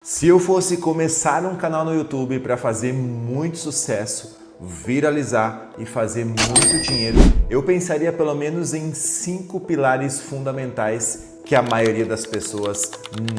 Se eu fosse começar um canal no YouTube para fazer muito sucesso, viralizar e fazer muito dinheiro, eu pensaria pelo menos em 5 pilares fundamentais que a maioria das pessoas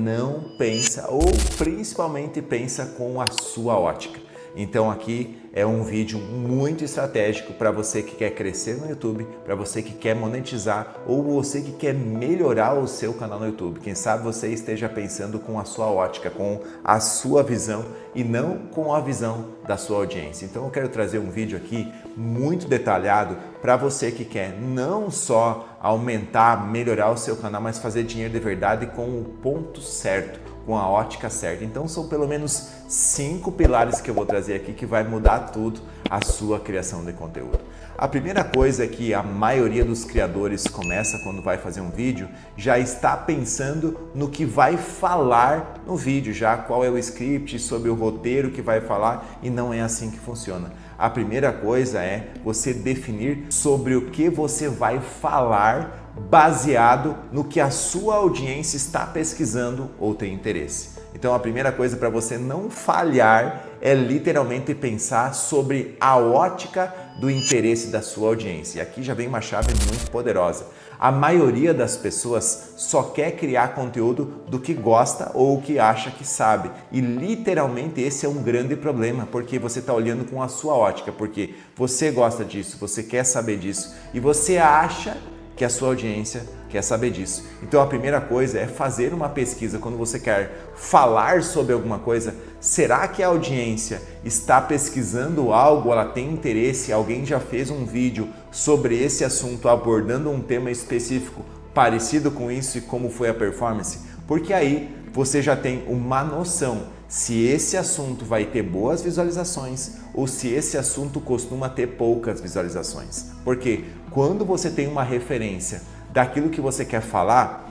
não pensa ou principalmente pensa com a sua ótica. Então aqui é um vídeo muito estratégico para você que quer crescer no YouTube, para você que quer monetizar ou você que quer melhorar o seu canal no YouTube. Quem sabe você esteja pensando com a sua ótica, com a sua visão e não com a visão da sua audiência. Então eu quero trazer um vídeo aqui muito detalhado para você que quer não só aumentar, melhorar o seu canal, mas fazer dinheiro de verdade com o ponto certo, com a ótica certa. Então são pelo menos 5 pilares que eu vou trazer aqui que vai mudar tudo a sua criação de conteúdo. A primeira coisa é que a maioria dos criadores começa quando vai fazer um vídeo, já está pensando no que vai falar no vídeo, já qual é o script, sobre o roteiro que vai falar, e não é assim que funciona. A primeira coisa é você definir sobre o que você vai falar baseado no que a sua audiência está pesquisando ou tem interesse. Então a primeira coisa para você não falhar é literalmente pensar sobre a ótica do interesse da sua audiência. E aqui já vem uma chave muito poderosa. A maioria das pessoas só quer criar conteúdo do que gosta ou que acha que sabe. E literalmente esse é um grande problema, porque você está olhando com a sua ótica, porque você gosta disso, você quer saber disso e você acha que a sua audiência quer saber disso. Então a primeira coisa é fazer uma pesquisa quando você quer falar sobre alguma coisa. Será que a audiência está pesquisando algo, ela tem interesse, alguém já fez um vídeo sobre esse assunto abordando um tema específico parecido com isso e como foi a performance? Porque aí você já tem uma noção se esse assunto vai ter boas visualizações ou se esse assunto costuma ter poucas visualizações. Porque quando você tem uma referência daquilo que você quer falar,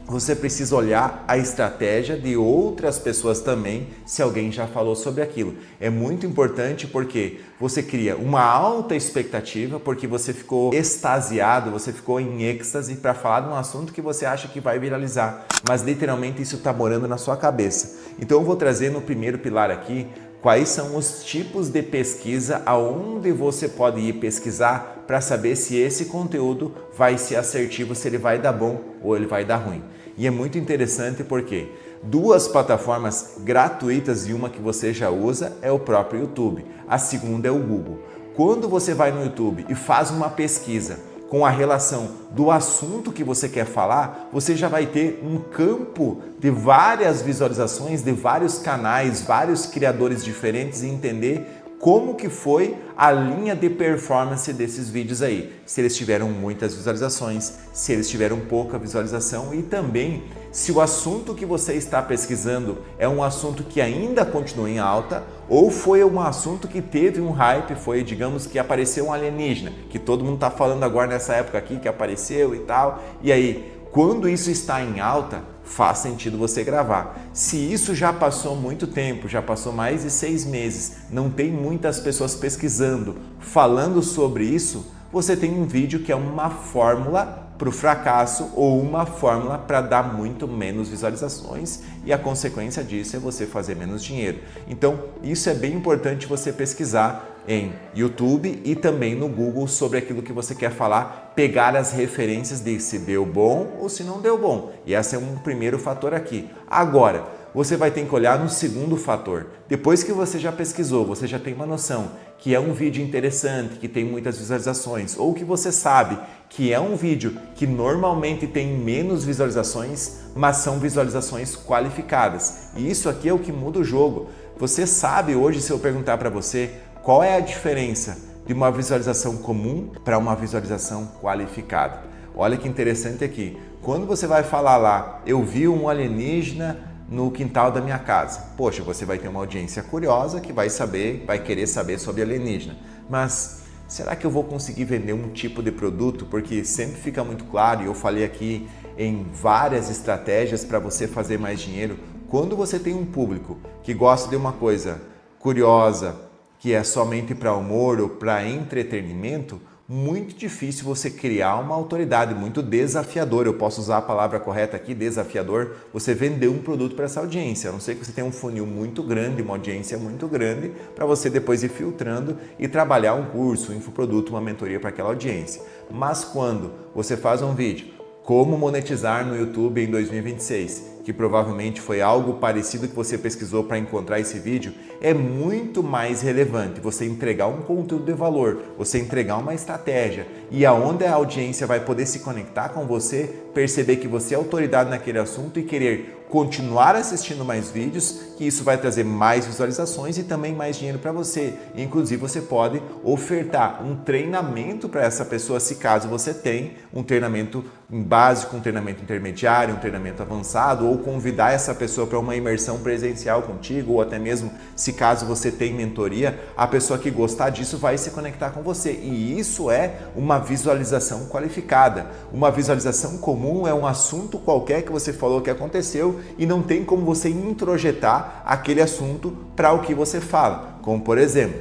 você precisa olhar a estratégia de outras pessoas também, se alguém já falou sobre aquilo. É muito importante porque você cria uma alta expectativa, porque você ficou extasiado, você ficou em êxtase para falar de um assunto que você acha que vai viralizar, mas literalmente isso está morando na sua cabeça. Então eu vou trazer no primeiro pilar aqui quais são os tipos de pesquisa aonde você pode ir pesquisar para saber se esse conteúdo vai ser assertivo, se ele vai dar bom ou ele vai dar ruim. E é muito interessante porque 2 plataformas gratuitas e uma que você já usa é o próprio YouTube. A segunda é o Google. Quando você vai no YouTube e faz uma pesquisa com a relação do assunto que você quer falar, você já vai ter um campo de várias visualizações, de vários canais, vários criadores diferentes e entender como que foi a linha de performance desses vídeos aí. Se eles tiveram muitas visualizações, se eles tiveram pouca visualização e também se o assunto que você está pesquisando é um assunto que ainda continua em alta ou foi um assunto que teve um hype, foi, digamos, que apareceu um alienígena, que todo mundo está falando agora nessa época aqui que apareceu e tal. E aí, quando isso está em alta, faz sentido você gravar. Se isso já passou muito tempo, já passou mais de 6 meses, não tem muitas pessoas pesquisando, falando sobre isso, você tem um vídeo que é uma fórmula para o fracasso ou uma fórmula para dar muito menos visualizações e a consequência disso é você fazer menos dinheiro. Então, isso é bem importante você pesquisar em YouTube e também no Google sobre aquilo que você quer falar, pegar as referências de se deu bom ou se não deu bom. E esse é um primeiro fator aqui. Agora, você vai ter que olhar no segundo fator. Depois que você já pesquisou, você já tem uma noção que é um vídeo interessante, que tem muitas visualizações, ou que você sabe que é um vídeo que normalmente tem menos visualizações, mas são visualizações qualificadas. E isso aqui é o que muda o jogo. Você sabe hoje, se eu perguntar para você, qual é a diferença de uma visualização comum para uma visualização qualificada? Olha que interessante aqui. Quando você vai falar lá, eu vi um alienígena no quintal da minha casa. Poxa, você vai ter uma audiência curiosa que vai saber, vai querer saber sobre alienígena. Mas será que eu vou conseguir vender um tipo de produto? Porque sempre fica muito claro, e eu falei aqui em várias estratégias para você fazer mais dinheiro, quando você tem um público que gosta de uma coisa curiosa, que é somente para humor ou para entretenimento, muito difícil você criar uma autoridade, muito desafiador, eu posso usar a palavra correta aqui, desafiador, você vender um produto para essa audiência, a não ser que você tenha um funil muito grande, uma audiência muito grande, para você depois ir filtrando e trabalhar um curso, um infoproduto, uma mentoria para aquela audiência. Mas quando você faz um vídeo, como monetizar no YouTube em 2026, que provavelmente foi algo parecido que você pesquisou para encontrar esse vídeo, é muito mais relevante você entregar um conteúdo de valor, você entregar uma estratégia e aonde a audiência vai poder se conectar com você, perceber que você é autoridade naquele assunto e querer continuar assistindo mais vídeos, que isso vai trazer mais visualizações e também mais dinheiro para você. Inclusive, você pode ofertar um treinamento para essa pessoa, se caso você tem um treinamento básico, um treinamento intermediário, um treinamento avançado, ou convidar essa pessoa para uma imersão presencial contigo, ou até mesmo, se caso você tem mentoria, a pessoa que gostar disso vai se conectar com você. E isso é uma visualização qualificada. Uma visualização comum é um assunto qualquer que você falou que aconteceu e não tem como você introjetar aquele assunto para o que você fala. Como por exemplo,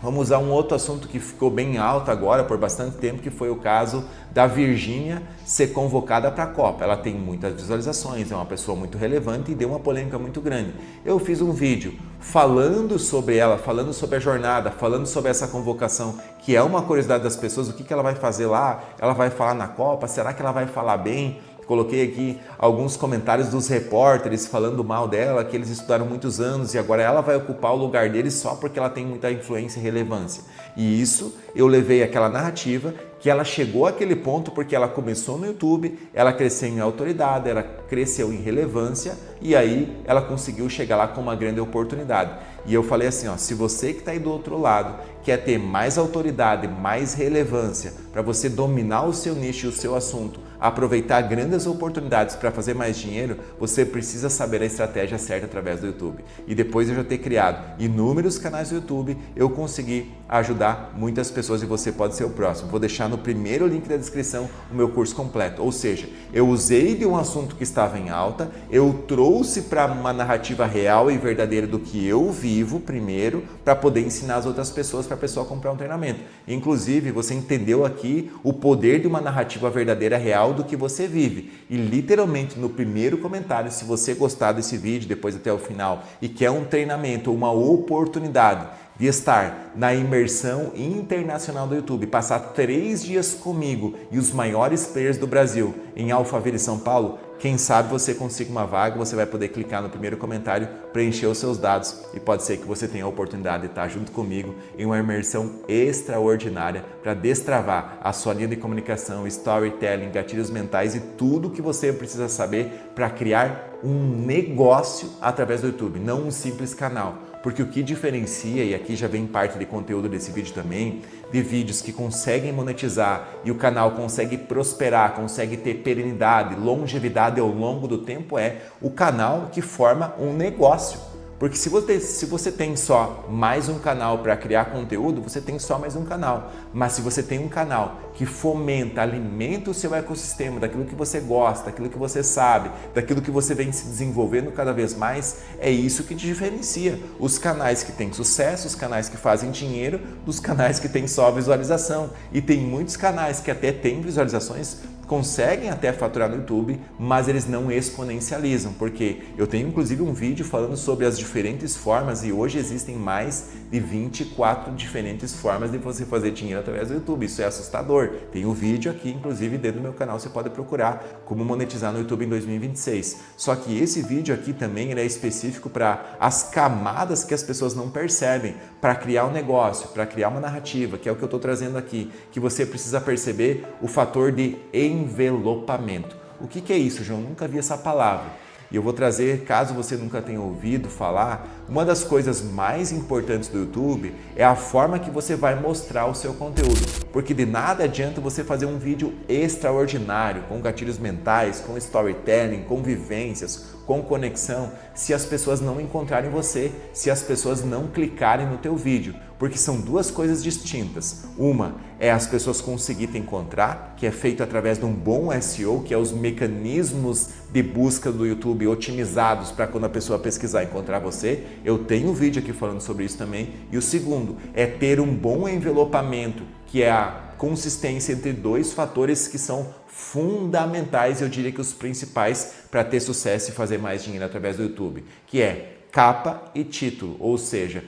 vamos usar um outro assunto que ficou bem alto agora por bastante tempo, que foi o caso da Virgínia ser convocada para a Copa. Ela tem muitas visualizações, é uma pessoa muito relevante e deu uma polêmica muito grande. Eu fiz um vídeo falando sobre ela, falando sobre a jornada, falando sobre essa convocação, que é uma curiosidade das pessoas, o que ela vai fazer lá, ela vai falar na Copa, será que ela vai falar bem? Coloquei aqui alguns comentários dos repórteres falando mal dela, que eles estudaram muitos anos e agora ela vai ocupar o lugar deles só porque ela tem muita influência e relevância. E isso eu levei aquela narrativa que ela chegou àquele ponto porque ela começou no YouTube, ela cresceu em autoridade, ela cresceu em relevância e aí ela conseguiu chegar lá com uma grande oportunidade. E eu falei assim, ó, se você que está aí do outro lado quer ter mais autoridade, mais relevância para você dominar o seu nicho e o seu assunto, aproveitar grandes oportunidades para fazer mais dinheiro, você precisa saber a estratégia certa através do YouTube. E depois de eu já ter criado inúmeros canais do YouTube, eu consegui ajudar muitas pessoas e você pode ser o próximo. Vou deixar no primeiro link da descrição o meu curso completo. Ou seja, eu usei de um assunto que estava em alta, eu trouxe para uma narrativa real e verdadeira do que eu vivo primeiro, para poder ensinar as outras pessoas, para a pessoa comprar um treinamento. Inclusive, você entendeu aqui o poder de uma narrativa verdadeira real do que você vive. E literalmente no primeiro comentário, se você gostar desse vídeo, depois até o final, e quer um treinamento, uma oportunidade de estar na imersão internacional do YouTube, passar 3 dias comigo e os maiores players do Brasil em Alphaville e São Paulo, quem sabe você consiga uma vaga, você vai poder clicar no primeiro comentário, preencher os seus dados e pode ser que você tenha a oportunidade de estar junto comigo em uma imersão extraordinária para destravar a sua linha de comunicação, storytelling, gatilhos mentais e tudo que você precisa saber para criar um negócio através do YouTube, não um simples canal. Porque o que diferencia, e aqui já vem parte de conteúdo desse vídeo também, de vídeos que conseguem monetizar e o canal consegue prosperar, consegue ter perenidade, longevidade ao longo do tempo, é o canal que forma um negócio. Porque se você tem só mais um canal para criar conteúdo, você tem só mais um canal. Mas se você tem um canal que fomenta, alimenta o seu ecossistema, daquilo que você gosta, daquilo que você sabe, daquilo que você vem se desenvolvendo cada vez mais, é isso que te diferencia. Os canais que têm sucesso, os canais que fazem dinheiro, dos canais que têm só visualização. E tem muitos canais que até têm visualizações, conseguem até faturar no YouTube, mas eles não exponencializam, porque eu tenho inclusive um vídeo falando sobre as diferentes formas e hoje existem mais de 24 diferentes formas de você fazer dinheiro através do YouTube. Isso é assustador. Tem um vídeo aqui, inclusive dentro do meu canal, você pode procurar como monetizar no YouTube em 2026. Só que esse vídeo aqui também ele é específico para as camadas que as pessoas não percebem, para criar um negócio, para criar uma narrativa, que é o que eu estou trazendo aqui, que você precisa perceber o fator de envelopamento. O que é isso, João? Nunca vi essa palavra. E eu vou trazer, caso você nunca tenha ouvido falar, uma das coisas mais importantes do YouTube é a forma que você vai mostrar o seu conteúdo. Porque de nada adianta você fazer um vídeo extraordinário, com gatilhos mentais, com storytelling, com vivências, com conexão, se as pessoas não encontrarem você, se as pessoas não clicarem no teu vídeo. Porque são duas coisas distintas. Uma é as pessoas conseguirem te encontrar, que é feito através de um bom SEO, que é os mecanismos de busca do YouTube otimizados para quando a pessoa pesquisar encontrar você. Eu tenho um vídeo aqui falando sobre isso também. E o segundo é ter um bom envelopamento, que é consistência entre dois fatores que são fundamentais, eu diria que os principais para ter sucesso e fazer mais dinheiro através do YouTube, que é capa e título, ou seja,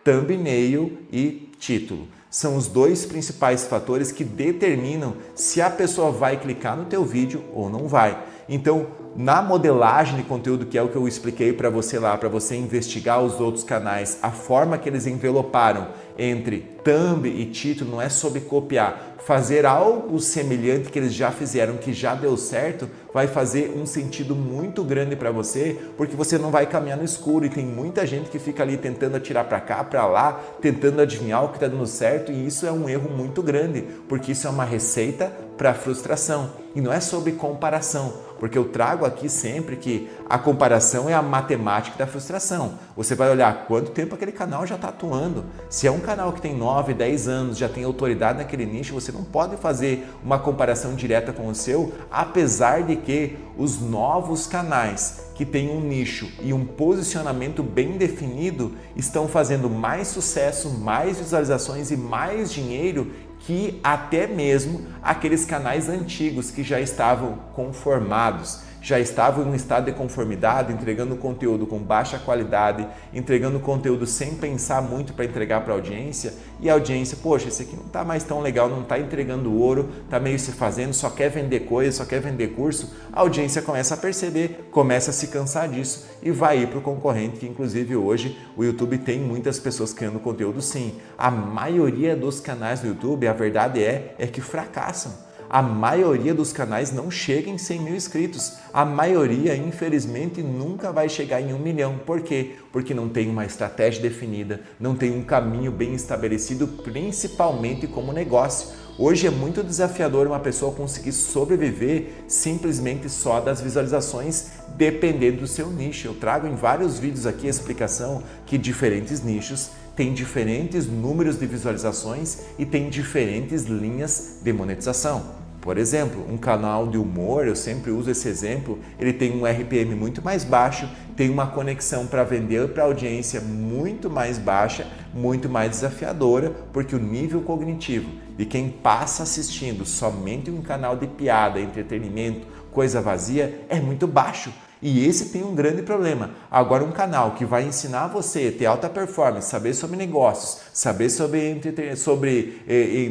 thumbnail e título. São os dois principais fatores que determinam se a pessoa vai clicar no teu vídeo ou não vai. Então, na modelagem de conteúdo, que é o que eu expliquei para você lá, para você investigar os outros canais, a forma que eles enveloparam entre thumb e título não é sobre copiar. Fazer algo semelhante que eles já fizeram, que já deu certo, vai fazer um sentido muito grande para você, porque você não vai caminhar no escuro e tem muita gente que fica ali tentando atirar para cá, para lá, tentando adivinhar o que está dando certo, e isso é um erro muito grande, porque isso é uma receita para frustração e não é sobre comparação, porque eu trago aqui sempre que a comparação é a matemática da frustração. Você vai olhar quanto tempo aquele canal já está atuando. Se é um canal que tem 9, 10 anos, já tem autoridade naquele nicho, você não pode fazer uma comparação direta com o seu, apesar de que os novos canais que têm um nicho e um posicionamento bem definido estão fazendo mais sucesso, mais visualizações e mais dinheiro que até mesmo aqueles canais antigos que já estavam conformados, já estavam em um estado de conformidade, entregando conteúdo com baixa qualidade, entregando conteúdo sem pensar muito para entregar para a audiência, e a audiência, poxa, esse aqui não está mais tão legal, não está entregando ouro, está meio se fazendo, só quer vender coisa, só quer vender curso. A audiência começa a perceber, começa a se cansar disso e vai ir para o concorrente, que inclusive hoje o YouTube tem muitas pessoas criando conteúdo sim. A maioria dos canais do YouTube, a verdade é que fracassam. A maioria dos canais não chega em 100 mil inscritos. A maioria, infelizmente, nunca vai chegar em 1 milhão. Por quê? Porque não tem uma estratégia definida, não tem um caminho bem estabelecido, principalmente como negócio. Hoje é muito desafiador uma pessoa conseguir sobreviver simplesmente só das visualizações, dependendo do seu nicho. Eu trago em vários vídeos aqui a explicação que diferentes nichos têm diferentes números de visualizações e têm diferentes linhas de monetização. Por exemplo, um canal de humor, eu sempre uso esse exemplo, ele tem um RPM muito mais baixo, tem uma conexão para vender para a audiência muito mais baixa, muito mais desafiadora, porque o nível cognitivo de quem passa assistindo somente um canal de piada, entretenimento, coisa vazia, é muito baixo. E esse tem um grande problema. Agora, um canal que vai ensinar você a ter alta performance, saber sobre negócios, saber sobre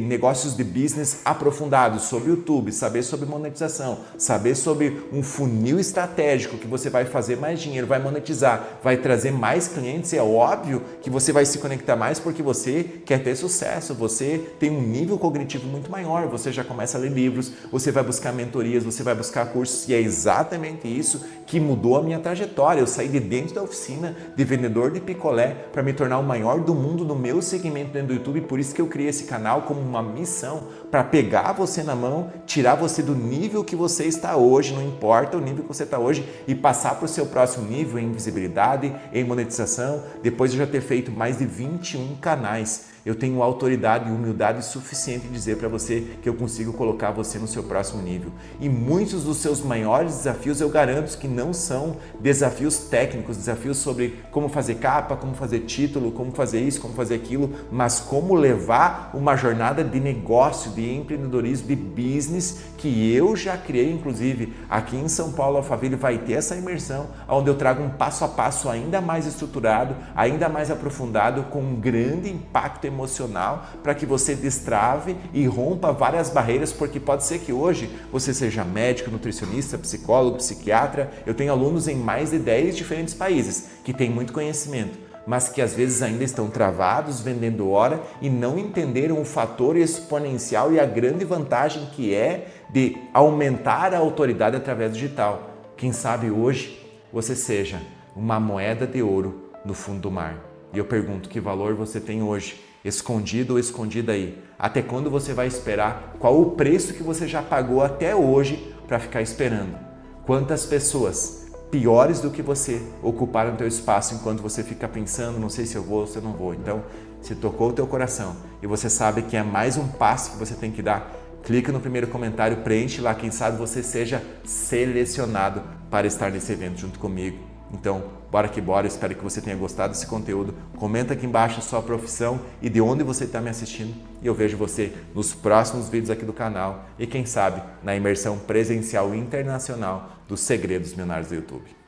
negócios de business aprofundados, sobre YouTube, saber sobre monetização, saber sobre um funil estratégico que você vai fazer mais dinheiro, vai monetizar, vai trazer mais clientes, é óbvio que você vai se conectar mais porque você quer ter sucesso, você tem um nível cognitivo muito maior, você já começa a ler livros, você vai buscar mentorias, você vai buscar cursos, e é exatamente isso que mudou a minha trajetória. Eu saí de dentro da oficina de vendedor de picolé para me tornar o maior do mundo no meu segmento dentro do YouTube. Por isso que eu criei esse canal como uma missão para pegar você na mão, tirar você do nível que você está hoje, não importa o nível que você está hoje, e passar para o seu próximo nível em visibilidade, em monetização. Depois de eu já ter feito mais de 21 canais, eu tenho autoridade e humildade suficiente de dizer para você que eu consigo colocar você no seu próximo nível. E muitos dos seus maiores desafios eu garanto que não são desafios técnicos, desafios sobre como fazer capa, como fazer título, como fazer isso, como fazer aquilo, mas como levar uma jornada de negócio, de empreendedorismo, de business, que eu já criei. Inclusive aqui em São Paulo, Alphaville vai ter essa imersão, onde eu trago um passo a passo ainda mais estruturado, ainda mais aprofundado, com um grande impacto emocional, para que você destrave e rompa várias barreiras, porque pode ser que hoje você seja médico, nutricionista, psicólogo, psiquiatra. Eu tenho alunos em mais de 10 diferentes países que têm muito conhecimento, mas que às vezes ainda estão travados vendendo hora e não entenderam o fator exponencial e a grande vantagem que é de aumentar a autoridade através do digital. Quem sabe hoje você seja uma moeda de ouro no fundo do mar. E eu pergunto, que valor você tem hoje, escondido ou escondida aí? Até quando você vai esperar? Qual o preço que você já pagou até hoje para ficar esperando? Quantas pessoas piores do que você ocuparam teu espaço enquanto você fica pensando, não sei se eu vou ou se eu não vou? Então, se tocou o teu coração e você sabe que é mais um passo que você tem que dar, clica no primeiro comentário, preenche lá, quem sabe você seja selecionado para estar nesse evento junto comigo. Então, bora que bora, espero que você tenha gostado desse conteúdo. Comenta aqui embaixo a sua profissão e de onde você está me assistindo. E eu vejo você nos próximos vídeos aqui do canal e quem sabe na imersão presencial internacional dos Segredos Milionários do YouTube.